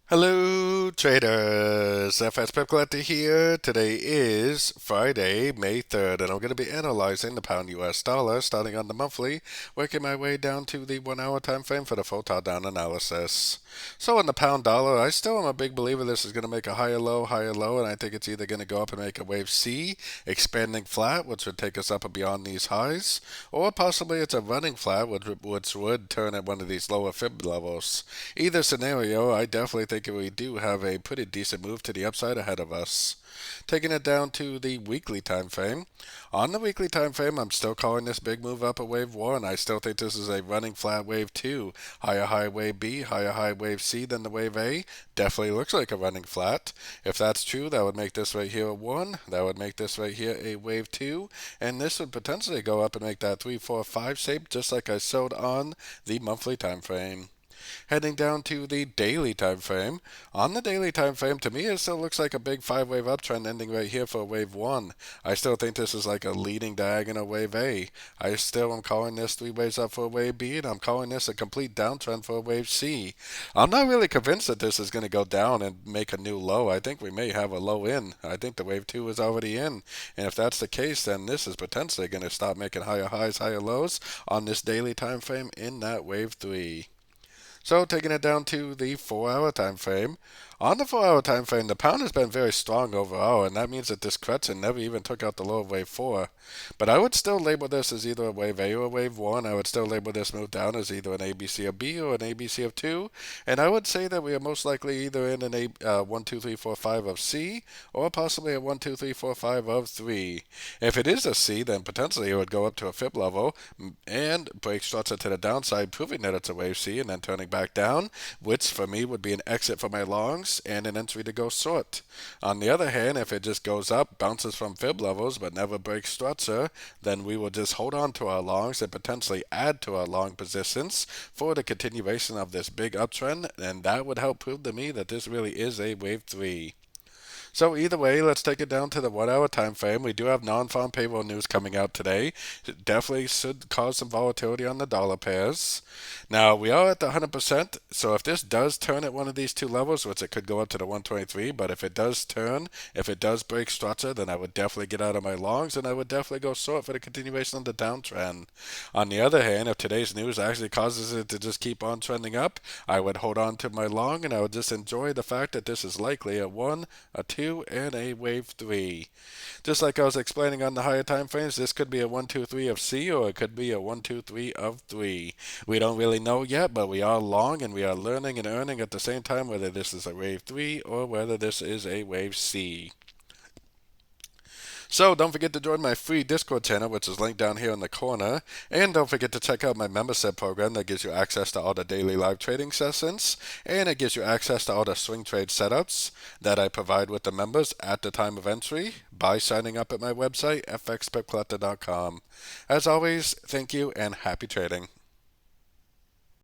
Hello, traders. FX Pep Collector here. Today is Friday, May 3rd, and I'm going to be analyzing the pound US dollar starting on the monthly, working my way down to the 1 hour time frame for the full down analysis. So, on the pound dollar, I still am a big believer this is going to make a higher low, and I think it's either going to go up and make a wave C, expanding flat, which would take us up and beyond these highs, or possibly it's a running flat, which would turn at one of these lower fib levels. Either scenario, I definitely think we do have a pretty decent move to the upside ahead of us. Taking it down to the weekly time frame. On the weekly time frame, I'm still calling this big move up a wave 1. I still think this is a running flat wave 2. Higher high wave B, higher high wave C than the wave A. Definitely looks like a running flat. If that's true, that would make this right here a 1. That would make this right here a wave 2. And this would potentially go up and make that 3, 4, 5 shape just like I showed on the monthly time frame. Heading down to the daily time frame. On the daily time frame, to me, it still looks like a big five-wave uptrend ending right here for wave 1. I still think this is like a leading diagonal wave A. I still am calling this 3 waves up for wave B, and I'm calling this a complete downtrend for wave C. I'm not really convinced that this is going to go down and make a new low. I think we may have a low in. I think the wave 2 is already in. And if that's the case, then this is potentially going to start making higher highs, higher lows on this daily time frame in that wave 3. So taking it down to the 4 hour time frame. On the 4 hour time frame, the pound has been very strong overall, and that means that this correction never even took out the low of wave 4. But I would still label this as either a wave A or a wave 1. I would still label this move down as either an ABC of B or an ABC of 2. And I would say that we are most likely either in an 1, 2, 3, 4, 5 of C or possibly a 1, 2, 3, 4, 5 of 3. If it is a C, then potentially it would go up to a fib level and break structure to the downside, proving that it's a wave C and then turning back down, which for me would be an exit for my longs and an entry to go short. On the other hand, if it just goes up, bounces from fib levels, but never breaks structure, then we will just hold on to our longs and potentially add to our long positions for the continuation of this big uptrend, and that would help prove to me that this really is a wave 3. So either way, let's take it down to the 1 hour time frame. We do have non-farm payroll news coming out today. It definitely should cause some volatility on the dollar pairs. Now we are at the 100%. So if this does turn at one of these two levels, which it could go up to the 123, but if it does turn, if it does break structure, then I would definitely get out of my longs and I would definitely go short for the continuation of the downtrend. On the other hand, if today's news actually causes it to just keep on trending up, I would hold on to my long and I would just enjoy the fact that this is likely a 1, a 2, and a wave 3. Just like I was explaining on the higher time frames, this could be a 1, 2, 3 of C or it could be a 1, 2, 3 of 3. We don't really know yet, but we are long and we are learning and earning at the same time whether this is a wave 3 or whether this is a wave C. So don't forget to join my free Discord channel, which is linked down here in the corner. And don't forget to check out my membership program that gives you access to all the daily live trading sessions. And it gives you access to all the swing trade setups that I provide with the members at the time of entry by signing up at my website, fxpipcollector.com. As always, thank you and happy trading.